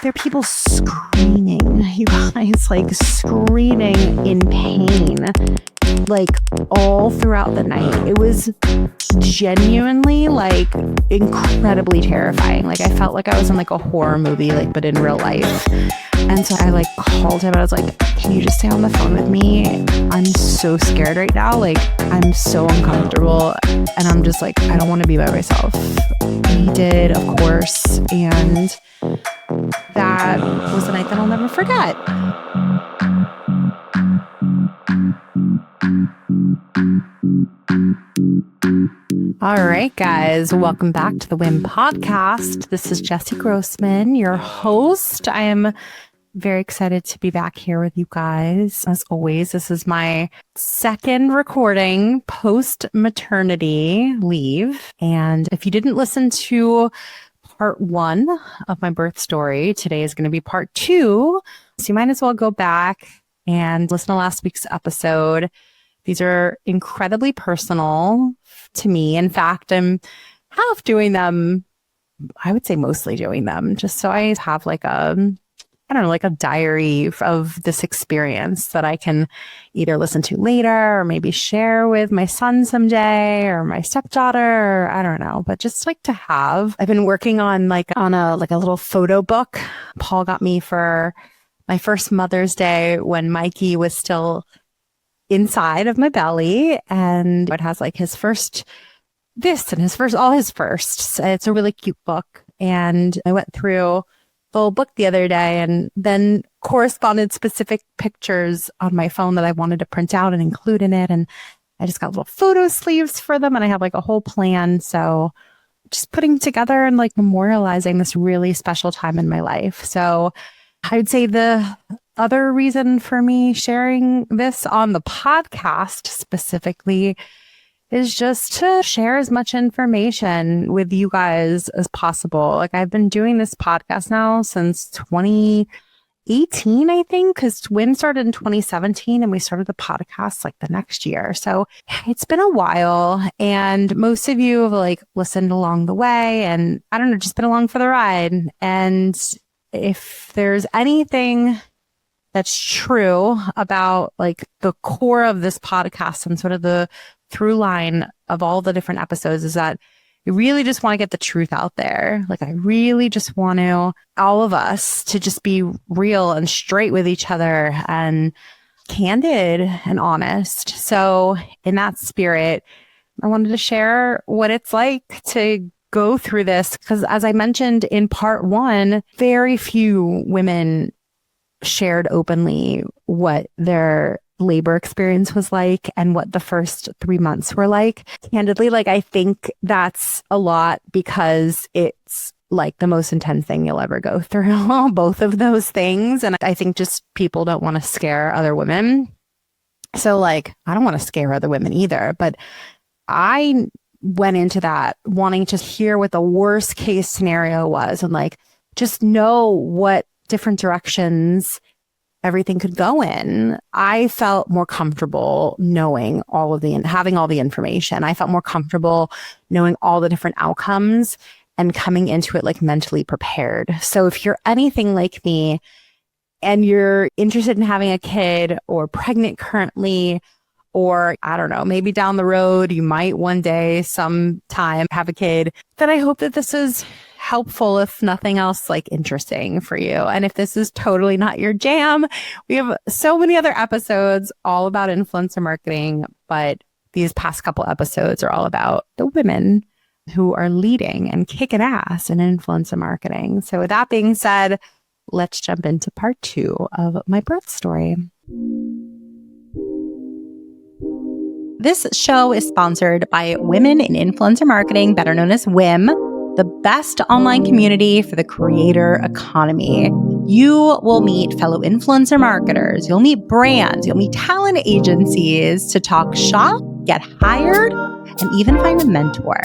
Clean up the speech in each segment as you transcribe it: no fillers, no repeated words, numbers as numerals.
there are people screaming, you guys, like screaming in pain, like all throughout the night. It was genuinely like incredibly terrifying. Like I felt like I was in like a horror movie, like, but in real life. And so I like called him and I was like, can you just stay on the phone with me? I'm so scared right now. Like I'm so uncomfortable and I'm just like, I don't want to be by myself. He did, of course. And that was the night that I'll never forget. All right, guys, welcome back to the WIIM Podcast. This is Jessy Grossman, your host. I am very excited to be back here with you guys. As always, this is my second recording post-maternity leave. And if you didn't listen to part 1 of my birth story, today is going to be part 2. So you might as well go back and listen to last week's episode. These are incredibly personal to me. In fact, I'm half doing them, I would say mostly doing them, just so I have like a diary of this experience that I can either listen to later or maybe share with my son someday or my stepdaughter, or I don't know, but just like to have. I've been working on a little photo book Paul got me for my first Mother's Day when Mikey was still inside of my belly, and it has like his first this and all his firsts. It's a really cute book, and I went through the whole book the other day and then corresponded specific pictures on my phone that I wanted to print out and include in it, and I just got little photo sleeves for them, and I have like a whole plan. So just putting together and like memorializing this really special time in my life. So I'd say the other reason for me sharing this on the podcast specifically is just to share as much information with you guys as possible. Like I've been doing this podcast now since 2018, I think, because WIIM started in 2017 and we started the podcast like the next year. So it's been a while, and most of you have like listened along the way, and I don't know, just been along for the ride. And if there's anything that's true about like the core of this podcast and sort of the through line of all the different episodes, is that I really just want to get the truth out there. Like I really just want all of us to just be real and straight with each other and candid and honest. So in that spirit, I wanted to share what it's like to go through this, because as I mentioned in part 1, very few women shared openly what their labor experience was like and what the first 3 months were like. Candidly, like I think that's a lot because it's like the most intense thing you'll ever go through, both of those things. And I think just people don't want to scare other women. So like, I don't want to scare other women either, but I went into that wanting to hear what the worst case scenario was and like just know what different directions everything could go in. I felt more comfortable knowing having all the information. I felt more comfortable knowing all the different outcomes and coming into it like mentally prepared. So if you're anything like me and you're interested in having a kid or pregnant currently, or I don't know, maybe down the road, you might one day, sometime have a kid, then I hope that this is helpful, if nothing else, like interesting for you. And if this is totally not your jam, we have so many other episodes all about influencer marketing, but these past couple episodes are all about the women who are leading and kicking ass in influencer marketing. So with that being said, let's jump into part 2 of my birth story. This show is sponsored by Women in Influencer Marketing, better known as WIIM, the best online community for the creator economy. You will meet fellow influencer marketers, you'll meet brands, you'll meet talent agencies to talk shop, get hired, and even find a mentor.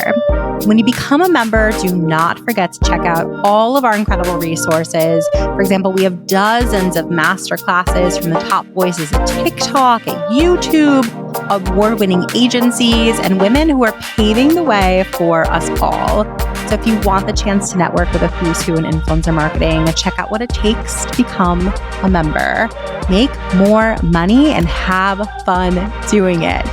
When you become a member, do not forget to check out all of our incredible resources. For example, we have dozens of masterclasses from the top voices at TikTok, at YouTube, award-winning agencies, and women who are paving the way for us all. So So if you want the chance to network with a who's who in influencer marketing, check out what it takes to become a member. Make more money and have fun doing it.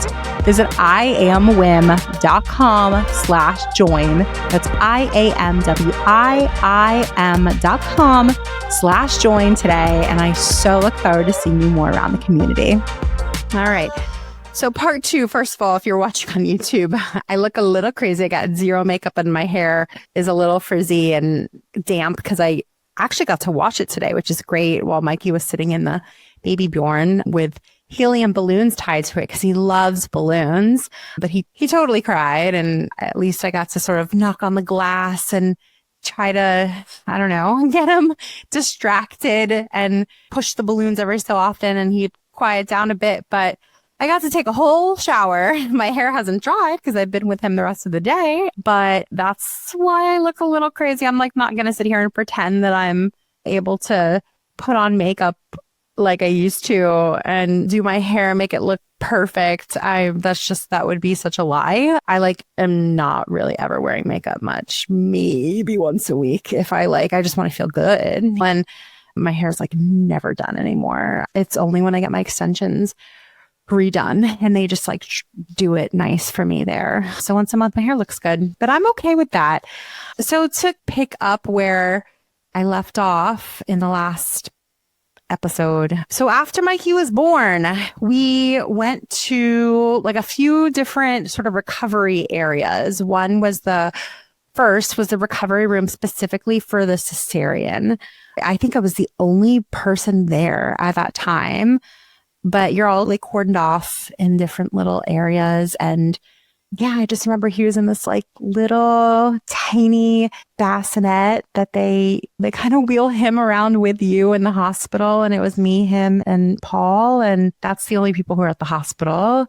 Visit iamwim.com/join. That's iamwim.com/join today. And I so look forward to seeing you more around the community. All right. So part 2, first of all, if you're watching on YouTube, I look a little crazy. I got zero makeup and my hair is a little frizzy and damp because I actually got to watch it today, which is great, while Mikey was sitting in the baby Bjorn with helium balloons tied to it because he loves balloons. But he totally cried, and at least I got to sort of knock on the glass and try to, I don't know, get him distracted and push the balloons every so often, and he'd quiet down a bit. But I got to take a whole shower. My hair hasn't dried because I've been with him the rest of the day, but that's why I look a little crazy. I'm like not going to sit here and pretend that I'm able to put on makeup like I used to and do my hair, make it look perfect. That would be such a lie. I am not really ever wearing makeup much, maybe once a week if I just want to feel good. When my hair's never done anymore. It's only when I get my extensions redone and they just do it nice for me there. So once a month my hair looks good, but I'm okay with that. So to pick up where I left off in the last episode. So after Mikey was born, we went to a few different sort of recovery areas. One was the recovery room specifically for the cesarean. I think I was the only person there at that time. But you're all cordoned off in different little areas. And yeah, I just remember he was in this little tiny bassinet that they kind of wheel him around with you in the hospital. And it was me, him, and Paul. And that's the only people who are at the hospital.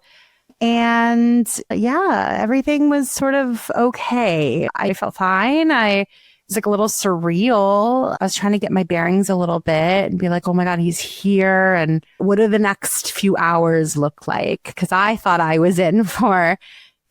And yeah, everything was sort of okay. I felt fine. It was a little surreal. I was trying to get my bearings a little bit and be like, oh my God, he's here. And what do the next few hours look like? Because I thought I was in for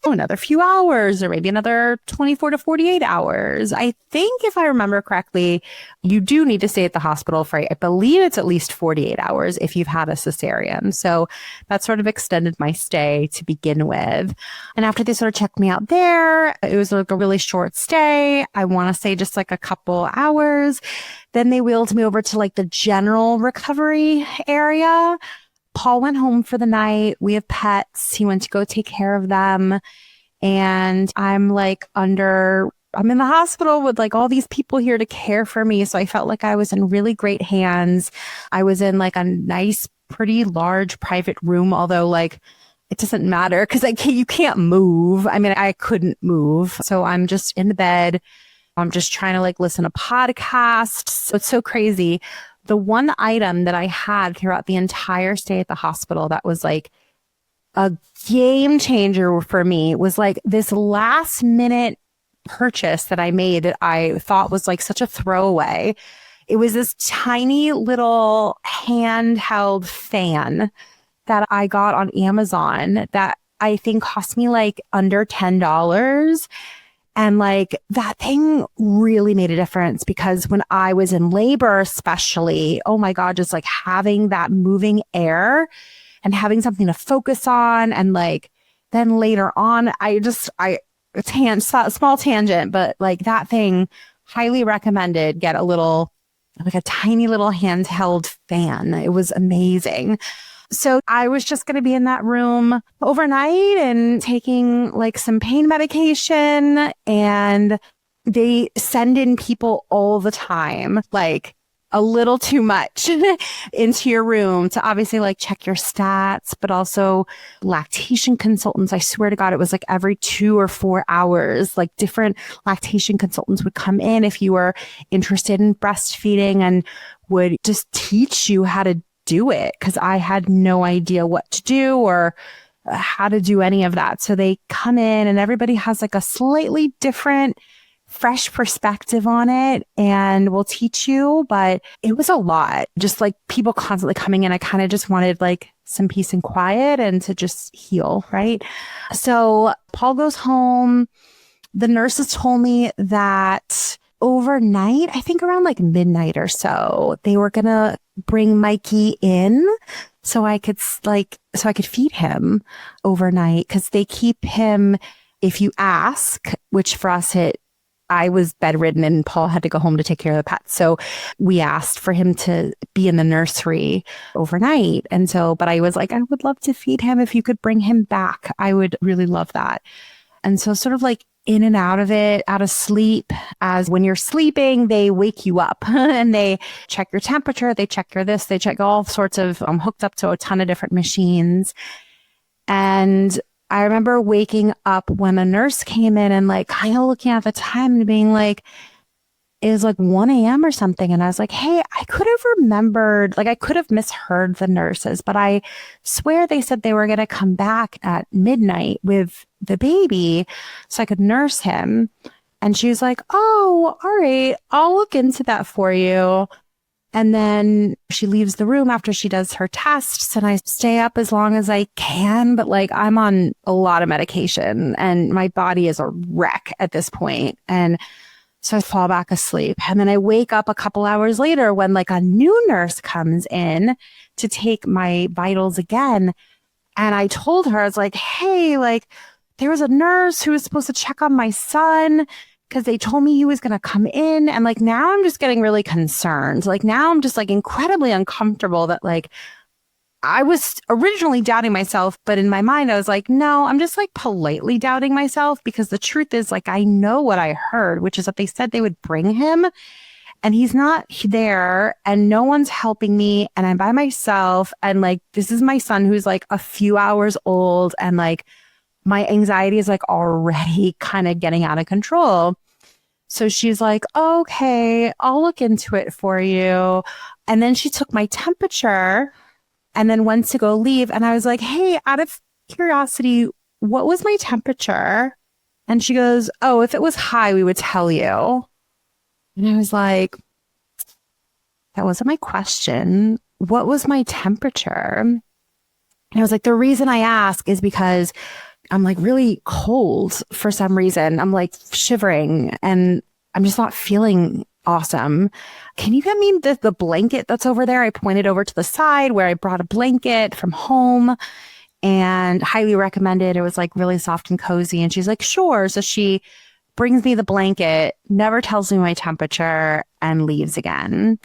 another few hours or maybe another 24 to 48 hours. I think if I remember correctly, you do need to stay at the hospital for, I believe it's at least 48 hours if you've had a cesarean. So that sort of extended my stay to begin with. And after they sort of checked me out there, it was a really short stay. I want to say just a couple hours. Then they wheeled me over to the general recovery area. Paul went home for the night. We have pets. He went to go take care of them. And I'm in the hospital with all these people here to care for me. So I felt like I was in really great hands. I was in a nice, pretty large private room, although it doesn't matter because you can't move. I mean, I couldn't move. So I'm just in the bed. I'm just trying to listen to podcasts. So it's so crazy. The one item that I had throughout the entire stay at the hospital that was a game changer for me was this last minute purchase that I made that I thought was such a throwaway. It was this tiny little handheld fan that I got on Amazon that I think cost me under $10. And that thing really made a difference because when I was in labor, especially, oh my God, just having that moving air and having something to focus on. And then later on, small tangent, but that thing, highly recommended, get a tiny little handheld fan. It was amazing. So I was just going to be in that room overnight and taking some pain medication, and they send in people all the time, a little too much into your room to obviously check your stats, but also lactation consultants. I swear to God, it was every 2 or 4 hours, different lactation consultants would come in if you were interested in breastfeeding and would just teach you how to do it, because I had no idea what to do or how to do any of that. So they come in and everybody has a slightly different, fresh perspective on it and will teach you. But it was a lot, just people constantly coming in. I kind of just wanted some peace and quiet and to just heal, right? So Paul goes home. the nurses told me that overnight, I think around like midnight or so, they were going to bring Mikey in so I could feed him overnight, because they keep him, if you ask, which for us I was bedridden and Paul had to go home to take care of the pets. So we asked for him to be in the nursery overnight. And so, but I was like, I would love to feed him. If you could bring him back, I would really love that. And so sort of like in and out of it, out of sleep, as when you're sleeping, they wake you up and they check your temperature. They check your this, they check all sorts of, I'm hooked up to a ton of different machines. And I remember waking up when a nurse came in and like kind of looking at the time and being like, it was like 1 a.m. or something. And I was like, hey, I could have remembered, like I could have misheard the nurses, but I swear they said they were going to come back at midnight with the baby so I could nurse him. And she was like, oh, all right, I'll look into that for you. And then she leaves the room after she does her tests, and I stay up as long as I can. But like, I'm on a lot of medication and my body is a wreck at this point. And so I fall back asleep. And then I wake up a couple hours later when like a new nurse comes in to take my vitals again. And I told her, I was like, hey, like there was a nurse who was supposed to check on my son, because they told me he was going to come in. And like, now I'm just getting really concerned. Like now I'm just like incredibly uncomfortable that like, I was originally doubting myself, but in my mind, I was like, no, I'm just like politely doubting myself, because the truth is like, I know what I heard, which is that they said they would bring him and he's not there and no one's helping me and I'm by myself. And like, this is my son who's like a few hours old, and like my anxiety is like already kind of getting out of control. So she's like, okay, I'll look into it for you. And then she took my temperature and then went to go leave. And I was like, hey, out of curiosity, what was my temperature? And she goes, oh, if it was high, we would tell you. And I was like, that wasn't my question. What was my temperature? And I was like, the reason I ask is because I'm like really cold for some reason. I'm like shivering and I'm just not feeling awesome. Can you get me the blanket that's over there? I pointed over to the side where I brought a blanket from home and highly recommended. It was like really soft and cozy. And she's like, sure. So she brings me the blanket, never tells me my temperature, and leaves again.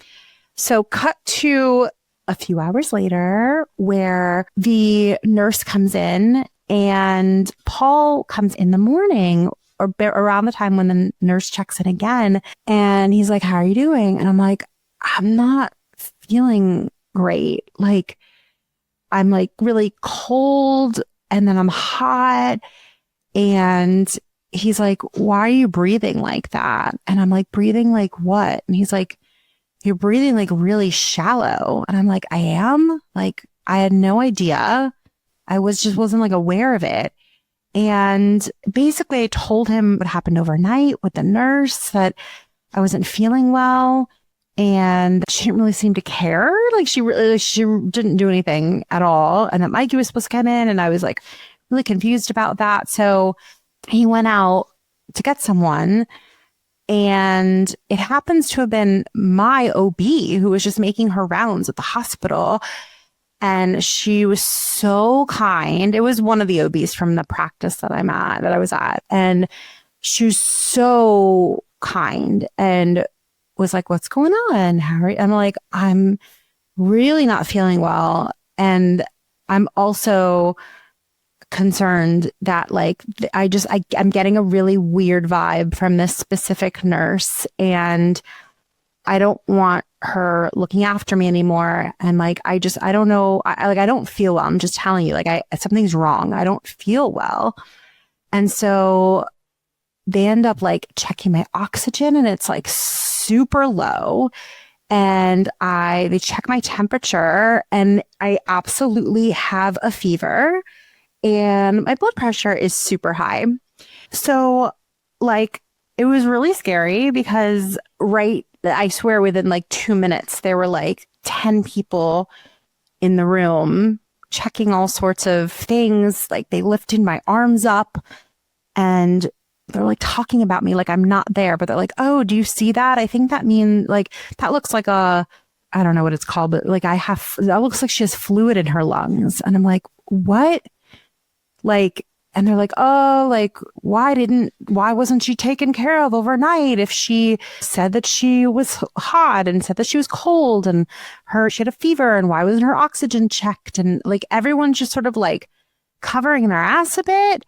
So cut to a few hours later where the nurse comes in, and Paul comes in the morning or around the time when the nurse checks in again. And he's like, how are you doing? And I'm like, I'm not feeling great. Like, I'm like really cold and then I'm hot. And he's like, why are you breathing like that? And I'm like, breathing like what? And he's like, you're breathing like really shallow. And I'm like, I am? Like, I had no idea. I wasn't like aware of it. And basically I told him what happened overnight with the nurse, that I wasn't feeling well and she didn't really seem to care. Like she didn't do anything at all. And that Mikey was supposed to come in, and I was like really confused about that. So he went out to get someone, and it happens to have been my OB who was just making her rounds at the hospital. And she was so kind. It was one of the OBs from the practice that I was at. And she was so kind and was like, what's going on, Harry? I'm like, I'm really not feeling well. And I'm also concerned that like, I'm getting a really weird vibe from this specific nurse, and I don't want her looking after me anymore. And like, I don't know. I don't feel well. I'm just telling you, like, something's wrong. I don't feel well. And so they end up like checking my oxygen, and it's like super low. And they check my temperature, and I absolutely have a fever, and my blood pressure is super high. So like, it was really scary because I swear within like 2 minutes, there were like 10 people in the room checking all sorts of things. Like they lifted my arms up, and they're like talking about me like I'm not there, but they're like, oh, do you see that? I think that means like, that looks like I don't know what it's called, but like that looks like she has fluid in her lungs. And I'm like, what? Like, and they're like, oh, like, why wasn't she taken care of overnight if she said that she was hot and said that she was cold and she had a fever, and why wasn't her oxygen checked? And like, everyone's just sort of like covering their ass a bit.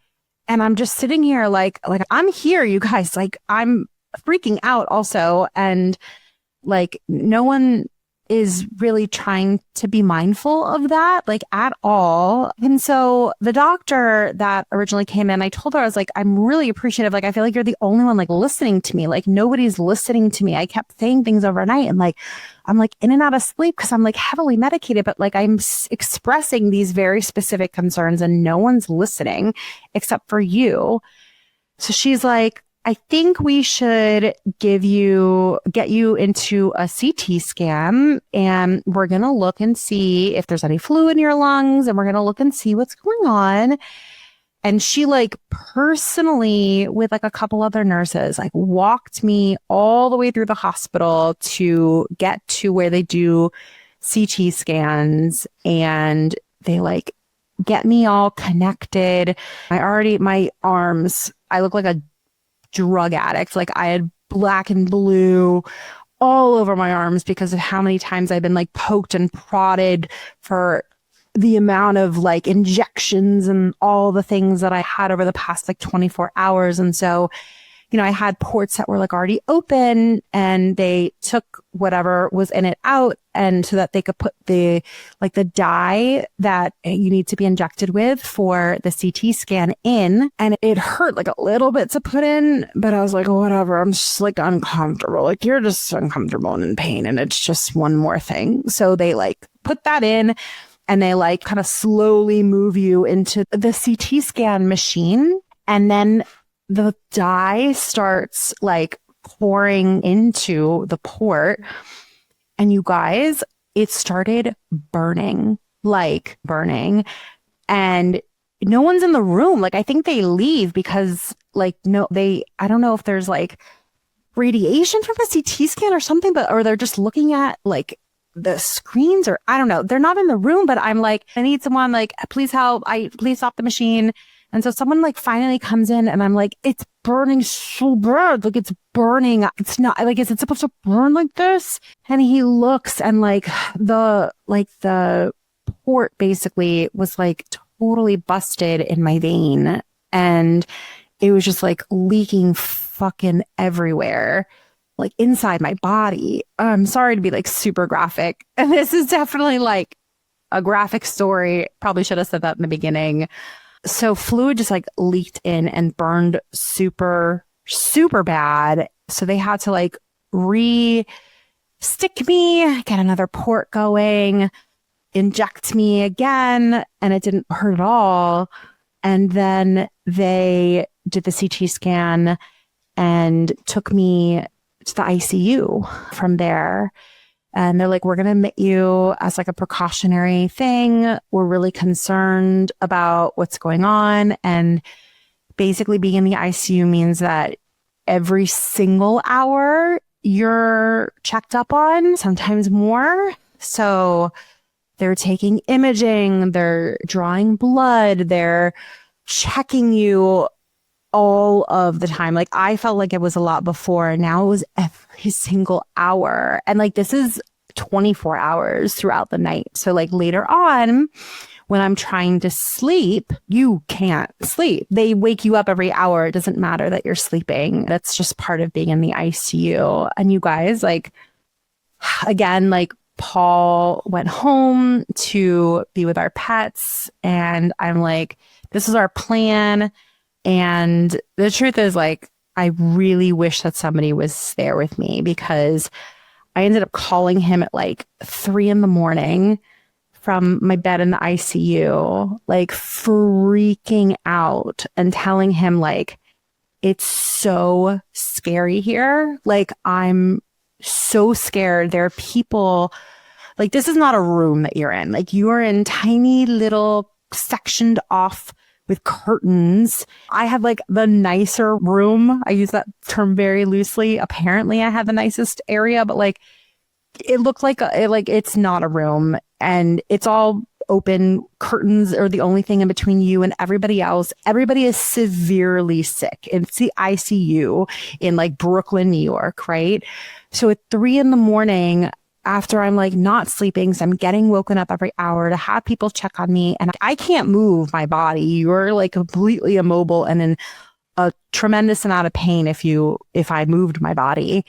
And I'm just sitting here like I'm here, you guys, like I'm freaking out also. And like, no one is really trying to be mindful of that, like at all. And so the doctor that originally came in, I told her, I was like, I'm really appreciative. Like, I feel like you're the only one like listening to me. Like nobody's listening to me. I kept saying things overnight and like, I'm like in and out of sleep because I'm like heavily medicated, but like I'm expressing these very specific concerns and no one's listening except for you. So she's like, I think we should get you into a CT scan, and we're going to look and see if there's any fluid in your lungs, and we're going to look and see what's going on. And she like personally, with like a couple other nurses, like walked me all the way through the hospital to get to where they do CT scans, and they like get me all connected. My arms, I look like a drug addict. Like I had black and blue all over my arms because of how many times I've been like poked and prodded for the amount of like injections and all the things that I had over the past like 24 hours. And so, you know, I had ports that were like already open, and they took whatever was in it out, and so that they could put the dye that you need to be injected with for the CT scan in. And it hurt like a little bit to put in, but I was like, oh, whatever. I'm just like uncomfortable. Like you're just uncomfortable and in pain, and it's just one more thing. So they like put that in, and they like kind of slowly move you into the CT scan machine. And then the dye starts like pouring into the port. And you guys, it started burning. And no one's in the room. Like, I think they leave because like, I don't know if there's like radiation from the CT scan or something, or they're just looking at like the screens, or I don't know. They're not in the room, but I'm like, I need someone, like, please help. Please stop the machine. And so someone like finally comes in, and I'm like, it's burning so bad. Like it's burning. It's not like, is it supposed to burn like this? And he looks, and like the port basically was like totally busted in my vein. And it was just like leaking fucking everywhere, like inside my body. I'm sorry to be like super graphic. And this is definitely like a graphic story. Probably should have said that in the beginning. So fluid just like leaked in and burned super, super bad. So they had to like stick me, get another port going, inject me again, and it didn't hurt at all. And then they did the CT scan and took me to the ICU from there. And they're like, we're going to admit you as like a precautionary thing. We're really concerned about what's going on. And basically being in the ICU means that every single hour you're checked up on, sometimes more. So they're taking imaging, they're drawing blood, they're checking you all of the time. Like I felt like it was a lot before. Now it was every single hour. And like this is 24 hours throughout the night. So like later on, when I'm trying to sleep, you can't sleep. They wake you up every hour. It doesn't matter that you're sleeping. That's just part of being in the ICU. And you guys, like, again, like Paul went home to be with our pets. And I'm like, this is our plan. And the truth is, like, I really wish that somebody was there with me, because I ended up calling him at like 3 a.m. from my bed in the ICU, like freaking out and telling him like, it's so scary here. Like, I'm so scared. There are people, like, this is not a room that you're in. Like, you are in tiny little sectioned off with curtains. I had like the nicer room. I use that term very loosely. Apparently I had the nicest area, but like it looked like it's not a room, and it's all open. Curtains are the only thing in between you and everybody else. Everybody is severely sick. It's the ICU in like Brooklyn, New York, right? So at 3 a.m, after I'm like not sleeping, so I'm getting woken up every hour to have people check on me, and I can't move my body. You're like completely immobile and in a tremendous amount of pain if I moved my body.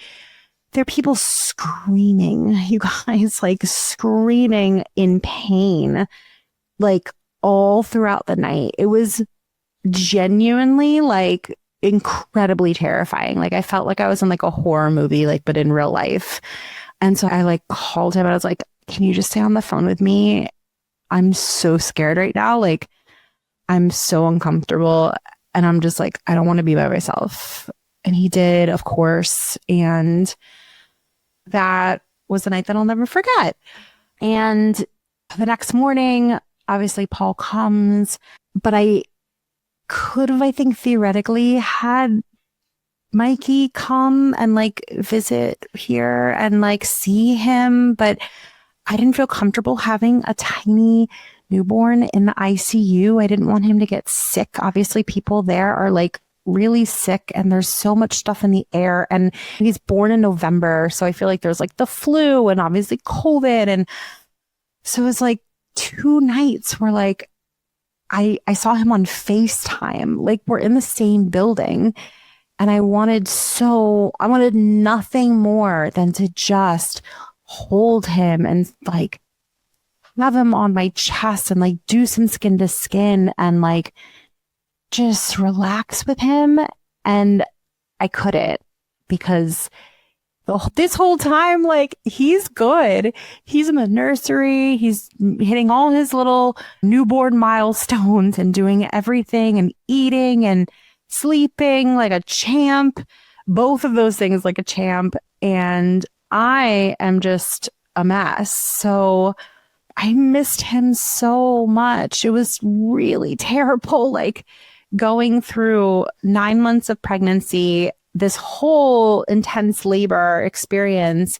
There are people screaming, you guys, like screaming in pain, like all throughout the night. It was genuinely like incredibly terrifying. Like I felt like I was in like a horror movie, like, but in real life. And so I like called him and I was like, can you just stay on the phone with me? I'm so scared right now. Like I'm so uncomfortable. And I'm just like, I don't want to be by myself. And he did, of course. And that was the night that I'll never forget. And the next morning, obviously Paul comes, but I could have, I think, theoretically had Mikey come and like visit here and like see him, but I didn't feel comfortable having a tiny newborn in the ICU. I didn't want him to get sick. Obviously, people there are like really sick and there's so much stuff in the air, and he's born in November. So I feel like there's like the flu and obviously COVID. And so it was like 2 nights where like I saw him on FaceTime, like we're in the same building, and I wanted nothing more than to just hold him and like have him on my chest and like do some skin to skin and like just relax with him. And I couldn't, because this whole time, like he's good. He's in the nursery. He's hitting all his little newborn milestones and doing everything and eating and sleeping like a champ. Both of those things like a champ. And I am just a mess. So I missed him so much. It was really terrible. Like going through 9 months of pregnancy, this whole intense labor experience,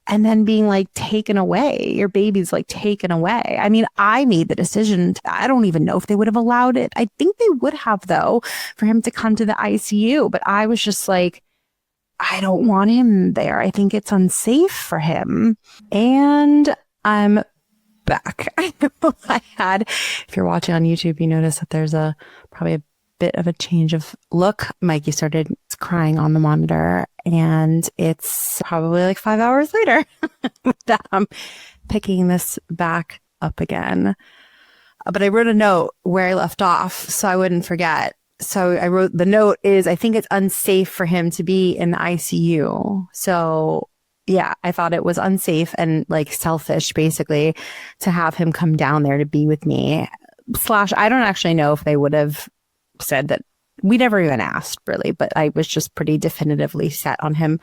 and then being like taken away. Your baby's like taken away. I mean, I made the decision. I don't even know if they would have allowed it. I think they would have, though, for him to come to the ICU. But I was just like, I don't want him there. I think it's unsafe for him. And I'm back. If you're watching on YouTube, you notice that there's probably a bit of a change of look. Mikey started crying on the monitor, and it's probably like 5 hours later that I'm picking this back up again. But I wrote a note where I left off so I wouldn't forget. So I wrote, the note is, I think it's unsafe for him to be in the ICU. So yeah, I thought it was unsafe and like selfish, basically, to have him come down there to be with me. / I don't actually know if they would have said that. We never even asked, really, but I was just pretty definitively set on him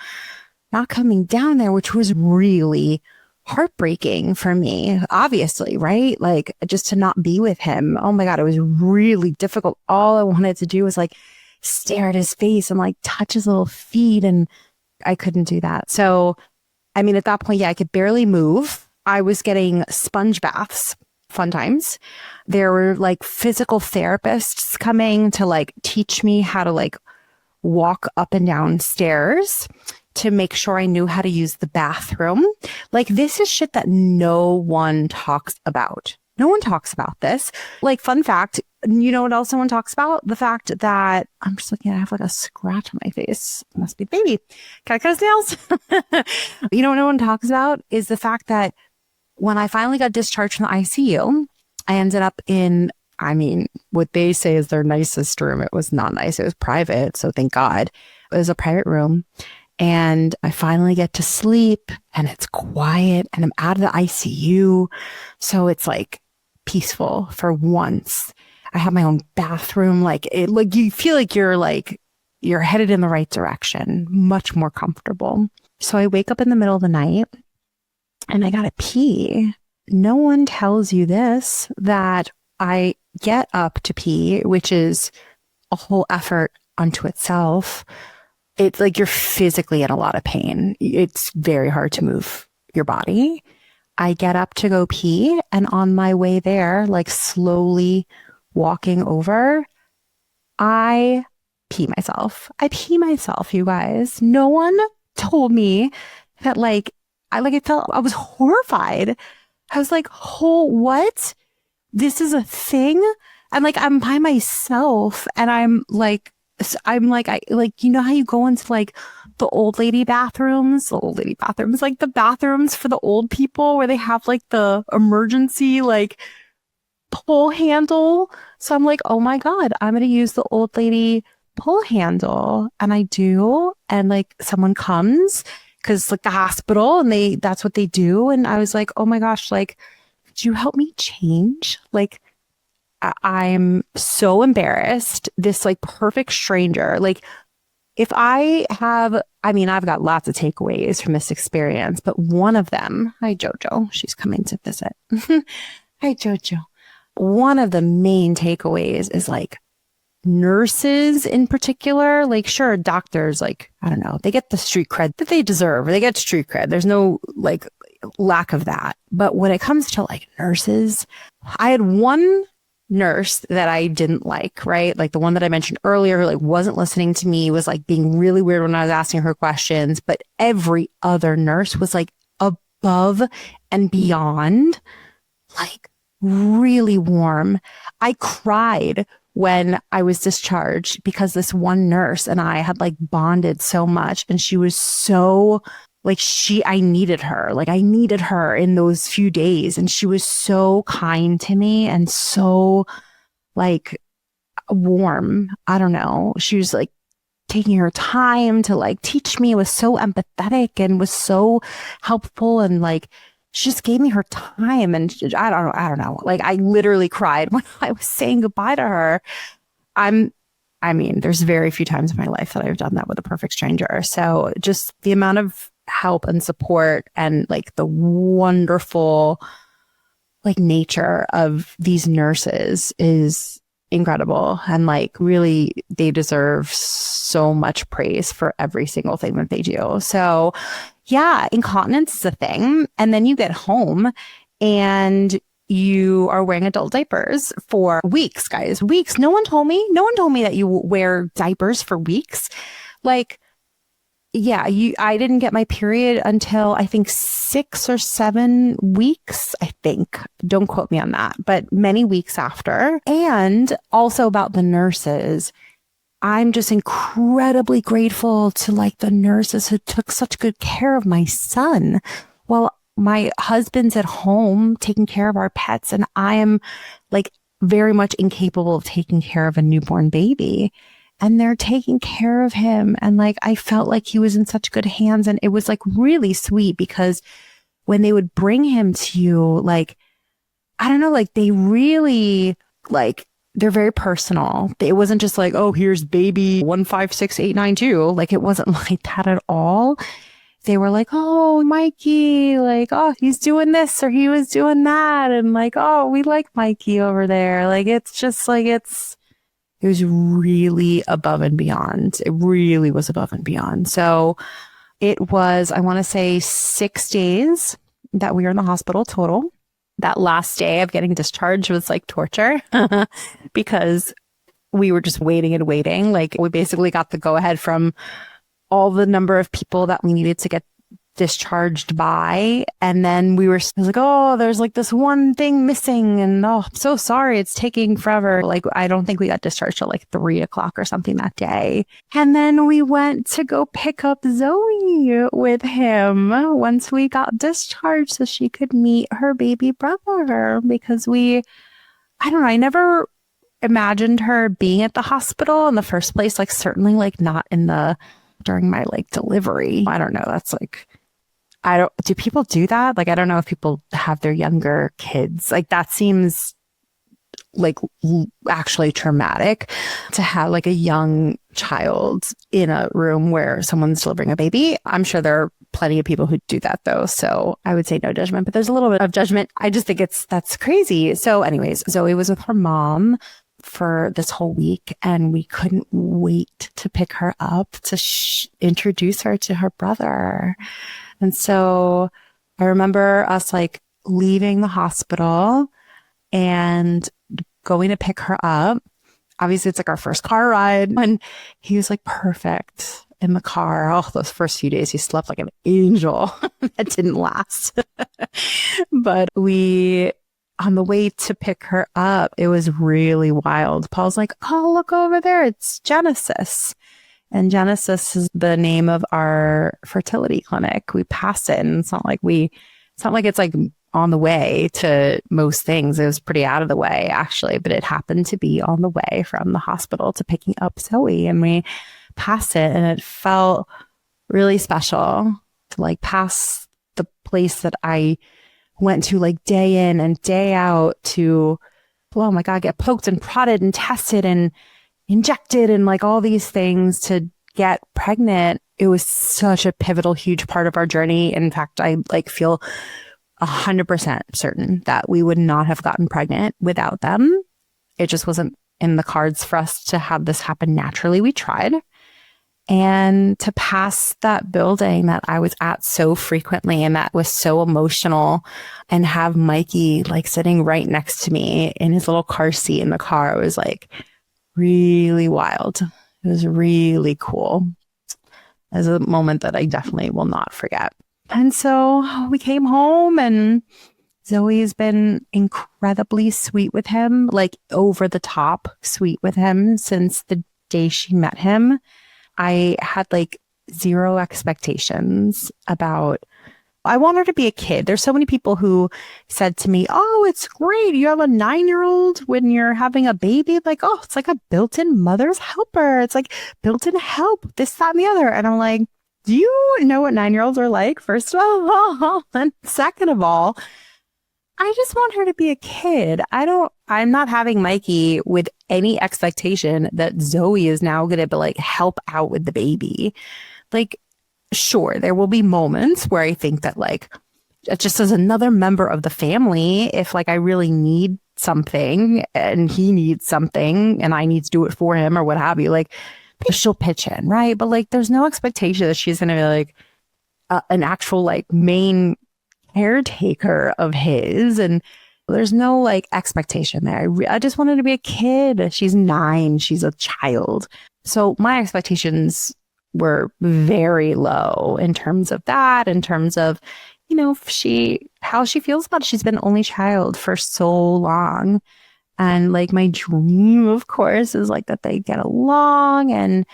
not coming down there, which was really heartbreaking for me, obviously, right? Like just to not be with him. Oh my God, it was really difficult. All I wanted to do was like stare at his face and like touch his little feet, and I couldn't do that. So I mean, at that point, yeah, I could barely move. I was getting sponge baths, fun times. There were like physical therapists coming to like teach me how to like walk up and down stairs, to make sure I knew how to use the bathroom. Like this is shit that no one talks about. No one talks about this. Like, fun fact, you know what else no one talks about? The fact that I'm just looking at, I have like a scratch on my face. Must be the baby. Can I cut his nails? You know what no one talks about is the fact that when I finally got discharged from the ICU, I ended up in, I mean, what they say is their nicest room. It was not nice. It was private. So thank God. It was a private room. And I finally get to sleep and it's quiet and I'm out of the ICU. So it's like peaceful for once. I have my own bathroom. Like you feel like you're headed in the right direction, much more comfortable. So I wake up in the middle of the night and I gotta pee. No one tells you this, that I get up to pee, which is a whole effort unto itself, it's like you're physically in a lot of pain. It's very hard to move your body. I get up to go pee, and on my way there, like slowly walking over, I pee myself. I pee myself, you guys. No one told me that I was horrified. I was like, oh, what? This is a thing? And like, I'm by myself, and you know how you go into like the old lady bathrooms, like the bathrooms for the old people where they have like the emergency like pull handle. So I'm like, oh my God, I'm going to use the old lady pull handle. And I do. And like someone comes because like the hospital, and that's what they do. And I was like, oh my gosh, like, could you help me change? Like, I'm so embarrassed. This like perfect stranger, like I've got lots of takeaways from this experience, but one of them, hi Jojo, she's coming to visit. Hi Jojo. One of the main takeaways is like nurses in particular, like sure, doctors, like, I don't know, they get the street cred that they deserve, or they get street cred. There's no like lack of that. But when it comes to like nurses, I had one nurse that I didn't like, right? Like the one that I mentioned earlier, who like wasn't listening to me, was like being really weird when I was asking her questions. But every other nurse was like above and beyond, like really warm. I cried when I was discharged because this one nurse and I had like bonded so much, and she was so like I needed her. Like I needed her in those few days. And she was so kind to me and so like warm. I don't know. She was like taking her time to like teach me, was so empathetic and was so helpful. And like, she just gave me her time. And I don't know. Like I literally cried when I was saying goodbye to her. There's very few times in my life that I've done that with a perfect stranger. So just the amount of help and support and like the wonderful like nature of these nurses is incredible. And like really they deserve so much praise for every single thing that they do. So yeah, incontinence is a thing. And then you get home and you are wearing adult diapers for weeks, guys, weeks. No one told me that you wear diapers for weeks. Like, yeah, I didn't get my period until I think 6 or 7 weeks, I think. Don't quote me on that, but many weeks after. And also about the nurses, I'm just incredibly grateful to like the nurses who took such good care of my son while my husband's at home taking care of our pets. And I am like very much incapable of taking care of a newborn baby. And they're taking care of him. And like, I felt like he was in such good hands. And it was like really sweet because when they would bring him to you, like, I don't know, like they really like, they're very personal. It wasn't just like, oh, here's baby 156892. Like it wasn't like that at all. They were like, oh, Mikey, like, oh, he's doing this or he was doing that. And like, oh, we like Mikey over there. Like, it's just like, it was really above and beyond. It really was above and beyond. So it was, I want to say 6 days that we were in the hospital total. That last day of getting discharged was like torture because we were just waiting and waiting. Like we basically got the go ahead from all the number of people that we needed to get discharged by. And then it was like, oh, there's like this one thing missing. And oh, I'm so sorry. It's taking forever. Like, I don't think we got discharged till like 3 o'clock or something that day. And then we went to go pick up Zoe with him once we got discharged so she could meet her baby brother because I don't know, I never imagined her being at the hospital in the first place. Like certainly like not during my like delivery. I don't know. That's like, do people do that? Like, I don't know if people have their younger kids. Like that seems like actually traumatic to have like a young child in a room where someone's delivering a baby. I'm sure there are plenty of people who do that though. So I would say no judgment, but there's a little bit of judgment. I just think that's crazy. So anyways, Zoe was with her mom for this whole week and we couldn't wait to pick her up to introduce her to her brother. And so I remember us like leaving the hospital and going to pick her up. Obviously, it's like our first car ride. And he was like perfect in the car. Oh, those first few days, he slept like an angel. That didn't last. But on the way to pick her up, it was really wild. Paul's like, oh, look over there. It's Genesis. And Genesis is the name of our fertility clinic. We pass it and it's not like it's like on the way to most things. It was pretty out of the way actually, but it happened to be on the way from the hospital to picking up Zoe, and we passed it and it felt really special to like pass the place that I went to like day in and day out to, oh my God, get poked and prodded and tested and injected and like all these things to get pregnant. It was such a pivotal, huge part of our journey. In fact, I like feel 100% certain that we would not have gotten pregnant without them. It just wasn't in the cards for us to have this happen naturally. We tried. And to pass that building that I was at so frequently and that was so emotional, and have Mikey like sitting right next to me in his little car seat in the car, was like really wild. It was really cool. It was a moment that I definitely will not forget. And so we came home and Zoe's been incredibly sweet with him, like over the top sweet with him since the day she met him. I had like zero expectations about, I want her to be a kid. There's so many people who said to me, oh, it's great. You have a 9-year-old when you're having a baby. Like, oh, it's like a built-in mother's helper. It's like built-in help, this, that, and the other. And I'm like, do you know what 9-year-olds are like? First of all, and second of all, I just want her to be a kid. I'm not having Mikey with any expectation that Zoe is now going to like help out with the baby. Like, sure, there will be moments where I think that like, just as another member of the family, if like I really need something and he needs something and I need to do it for him or what have you, like she'll pitch in, right? But like, there's no expectation that she's going to be like an actual like main caretaker of his, and there's no like expectation there. I just wanted to be a kid. She's 9. She's a child. So my expectations were very low in terms of that, in terms of, you know, how she feels about it. She's been only child for so long. And like my dream, of course, is like that they get along and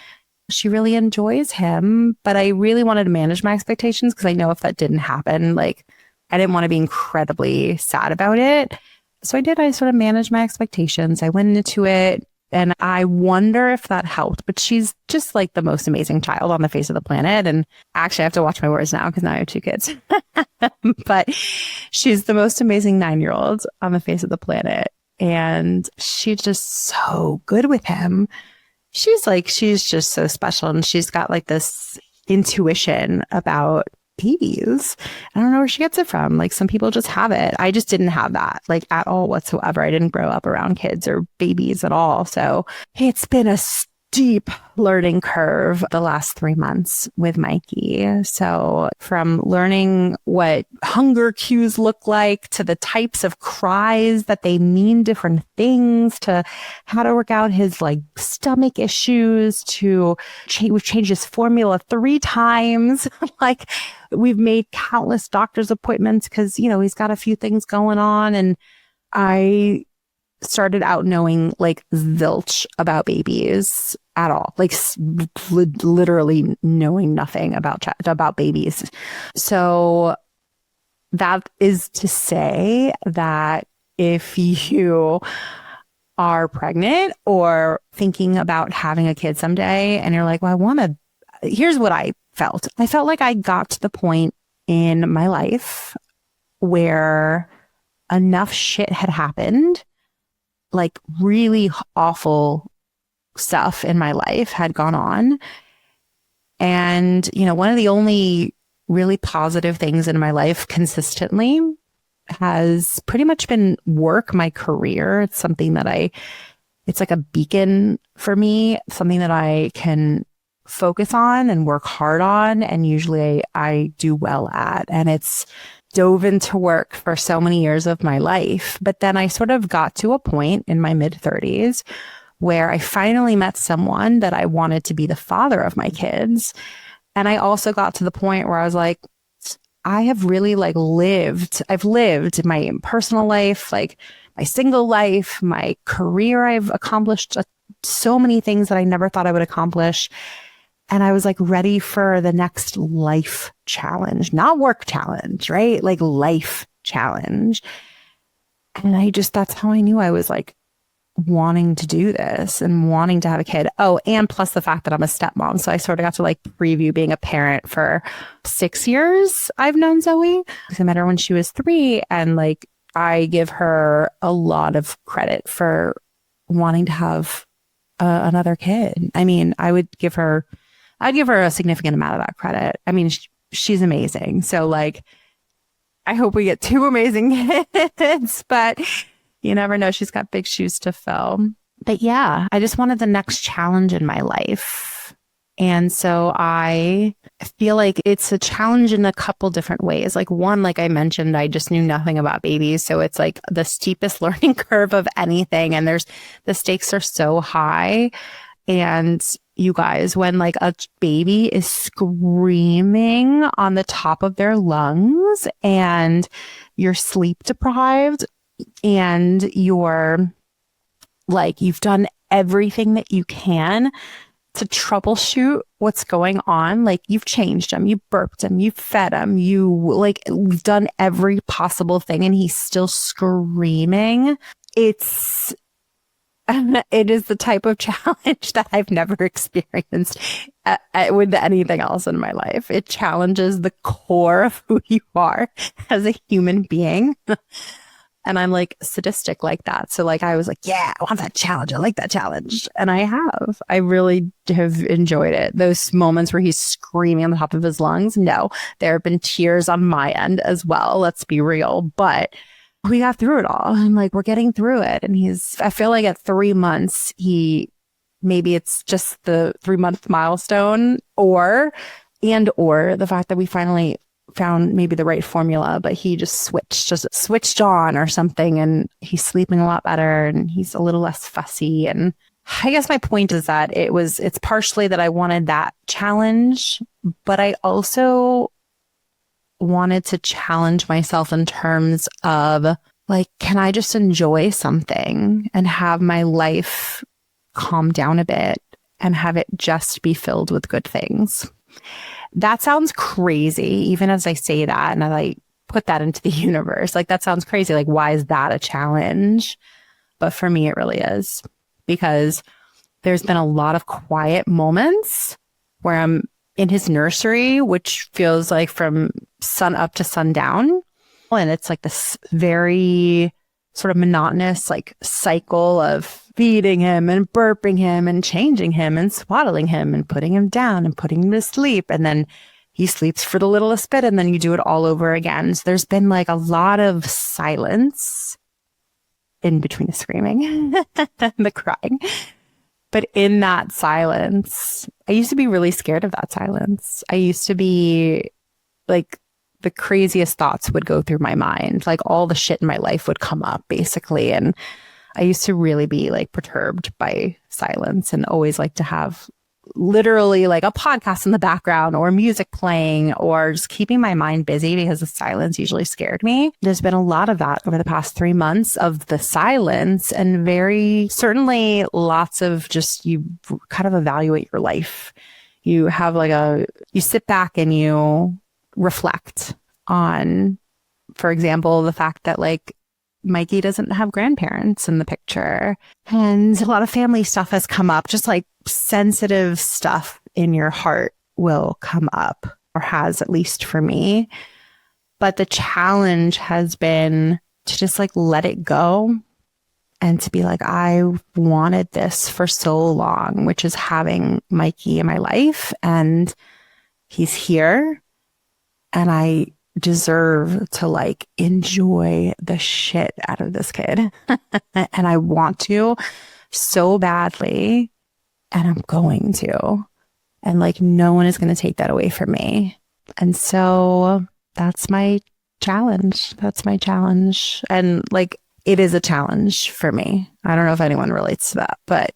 she really enjoys him. But I really wanted to manage my expectations because I know if that didn't happen, like I didn't want to be incredibly sad about it. So I did. I sort of managed my expectations. I went into it and I wonder if that helped. But she's just like the most amazing child on the face of the planet. And actually, I have to watch my words now because now I have 2 kids. But she's the most amazing 9-year-old on the face of the planet. And she's just so good with him. She's just so special. And she's got like this intuition about babies. I don't know where she gets it from. Like some people just have it. I just didn't have that like at all whatsoever. I didn't grow up around kids or babies at all. So it's been a steep learning curve the last 3 months with Mikey. So from learning what hunger cues look like to the types of cries that they mean different things to how to work out his like stomach issues to we've changed his formula 3 times. Like we've made countless doctor's appointments because, you know, he's got a few things going on. And I started out knowing like zilch about babies at all, like literally knowing nothing about babies. So that is to say that if you are pregnant or thinking about having a kid someday and you're like, well, here's what I felt. I felt like I got to the point in my life where enough shit had happened, like really awful stuff in my life had gone on. And, you know, one of the only really positive things in my life consistently has pretty much been work, my career. It's something that it's like a beacon for me, something that I can focus on and work hard on. And usually I do well at, and it's dove into work for so many years of my life. But then I sort of got to a point in my mid-30s where I finally met someone that I wanted to be the father of my kids. And I also got to the point where I was like, I have really I've lived my personal life, like my single life, my career. I've accomplished so many things that I never thought I would accomplish. And I was like ready for the next life challenge, not work challenge, right? Like life challenge. And that's how I knew I was like wanting to do this and wanting to have a kid. Oh, and plus the fact that I'm a stepmom. So I sort of got to like preview being a parent for 6 years. I've known Zoe. I met her when she was 3. And like, I give her a lot of credit for wanting to have another kid. I mean, I'd give her a significant amount of that credit. I mean, she's amazing. So like, I hope we get 2 amazing kids, but you never know. She's got big shoes to fill. But yeah, I just wanted the next challenge in my life. And so I feel like it's a challenge in a couple different ways. Like one, like I mentioned, I just knew nothing about babies. So it's like the steepest learning curve of anything. And the stakes are so high. And you guys, when like a baby is screaming on the top of their lungs and you're sleep deprived and you've done everything that you can to troubleshoot what's going on. Like you've changed him, you burped him, you fed him, we've done every possible thing and he's still screaming. It is the type of challenge that I've never experienced with anything else in my life. It challenges the core of who you are as a human being. And I'm like sadistic like that. So like, I was like, yeah, I want that challenge. I like that challenge. And I really have enjoyed it. Those moments where he's screaming on the top of his lungs. No, there have been tears on my end as well. Let's be real. But we got through it all. I'm like, we're getting through it. And I feel like at 3 months, maybe it's just the 3-month milestone or the fact that we finally found maybe the right formula, but he just switched on or something, and he's sleeping a lot better and he's a little less fussy. And I guess my point is that it's partially that I wanted that challenge, but I also wanted to challenge myself in terms of like, can I just enjoy something and have my life calm down a bit and have it just be filled with good things? That sounds crazy, even as I say that, and I like put that into the universe. Like, that sounds crazy. Like, why is that a challenge? But for me, it really is, because there's been a lot of quiet moments where I'm in his nursery, which feels like from sun up to sundown. And it's like this very sort of monotonous like cycle of feeding him and burping him and changing him and swaddling him and putting him down and putting him to sleep. And then he sleeps for the littlest bit and then you do it all over again. So there's been like a lot of silence in between the screaming and the crying. But in that silence, I used to be really scared of that silence. I used to be like, the craziest thoughts would go through my mind. Like all the shit in my life would come up basically. And I used to really be like perturbed by silence and always like to have literally like a podcast in the background or music playing or just keeping my mind busy because the silence usually scared me. There's been a lot of that over the past 3 months of the silence, and very certainly lots of just, you kind of evaluate your life. You have like you sit back and you reflect on, for example, the fact that like Mikey doesn't have grandparents in the picture, and a lot of family stuff has come up. Just like sensitive stuff in your heart will come up, or has, at least for me. But the challenge has been to just like let it go and to be like, I wanted this for so long, which is having Mikey in my life, and he's here. and I deserve to like enjoy the shit out of this kid. And I want to so badly, and I'm going to. And like, no one is going to take that away from me. And so that's my challenge. That's my challenge. And like, it is a challenge for me. I don't know if anyone relates to that, but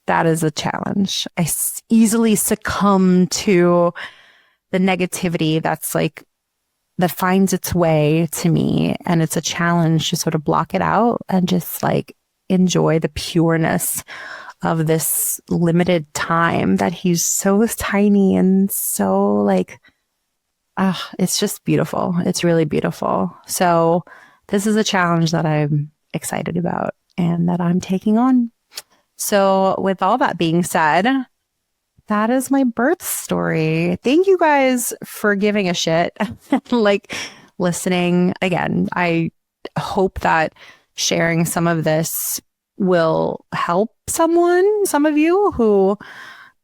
that is a challenge. I easily succumb to the negativity that's like, that finds its way to me. And it's a challenge to sort of block it out and just like enjoy the pureness of this limited time that he's so tiny and so like, it's just beautiful. It's really beautiful. So this is a challenge that I'm excited about and that I'm taking on. So with all that being said, that is my birth story. Thank you guys for giving a shit, like listening. Again, I hope that sharing some of this will help someone, some of you who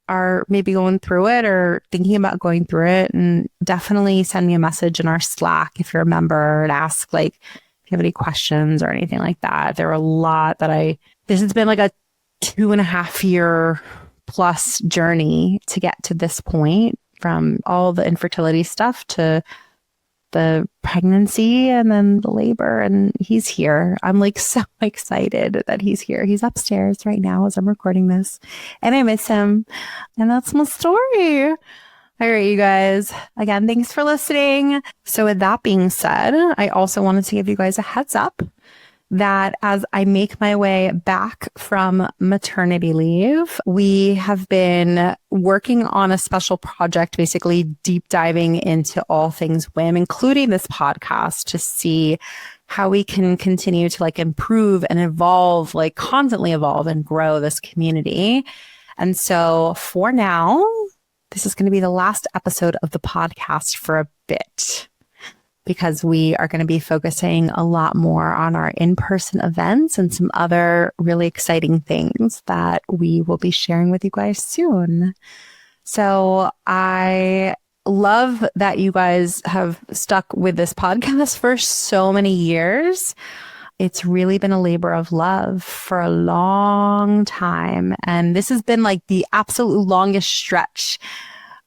are maybe going through it or thinking about going through it. And definitely send me a message in our Slack if you're a member and ask like if you have any questions or anything like that. There are a lot that this has been like a 2.5 year plus journey to get to this point, from all the infertility stuff to the pregnancy and then the labor, and he's here. I'm like so excited that he's here. He's upstairs right now as I'm recording this, and I miss him. And that's my story. All right, you guys. Again, thanks for listening. So with that being said, I also wanted to give you guys a heads up that as I make my way back from maternity leave, we have been working on a special project, basically deep diving into all things WIIM, including this podcast, to see how we can continue to like improve and evolve, like constantly evolve and grow this community. And so for now, this is going to be the last episode of the podcast for a bit, because we are going to be focusing a lot more on our in-person events and some other really exciting things that we will be sharing with you guys soon. So I love that you guys have stuck with this podcast for so many years. It's really been a labor of love for a long time. And this has been like the absolute longest stretch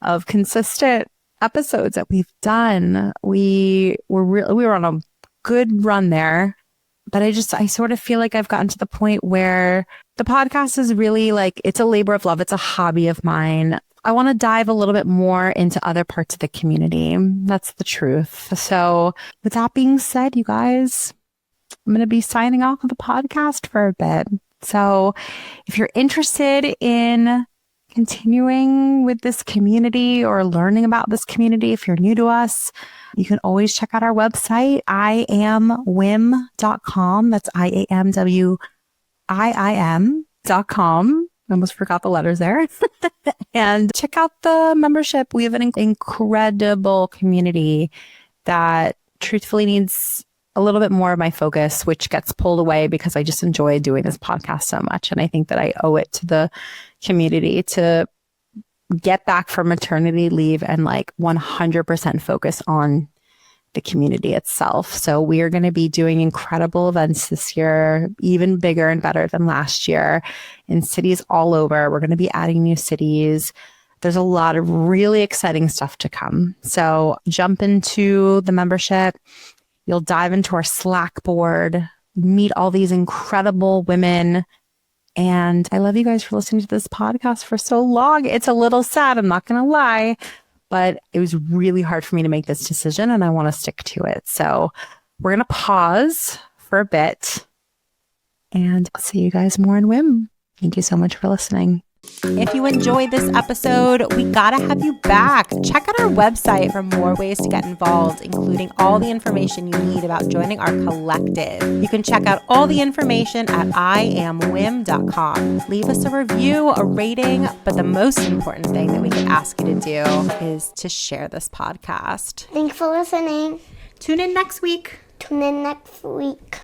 of consistent episodes that we've done. We were on a good run there, but I sort of feel like I've gotten to the point where the podcast is really like, it's a labor of love. It's a hobby of mine. I want to dive a little bit more into other parts of the community. That's the truth. So with that being said, you guys, I'm going to be signing off of the podcast for a bit. So if you're interested in continuing with this community or learning about this community, if you're new to us, you can always check out our website, iamwim.com. That's IAMWIIM.com. I almost forgot the letters there. And check out the membership. We have an incredible community that truthfully needs a little bit more of my focus, which gets pulled away because I just enjoy doing this podcast so much. And I think that I owe it to the community to get back from maternity leave and like 100% focus on the community itself. So we are going to be doing incredible events this year, even bigger and better than last year, in cities all over. We're going to be adding new cities. There's a lot of really exciting stuff to come. So jump into the membership. You'll dive into our Slack board, meet all these incredible women. And I love you guys for listening to this podcast for so long. It's a little sad, I'm not going to lie, but it was really hard for me to make this decision and I want to stick to it. So we're going to pause for a bit and I'll see you guys more in WIIM. Thank you so much for listening. If you enjoyed this episode, we gotta have you back. Check out our website for more ways to get involved, including all the information you need about joining our collective. You can check out all the information at iamwim.com. Leave us a review, a rating, but the most important thing that we can ask you to do is to share this podcast. Thanks for listening. Tune in next week. Tune in next week.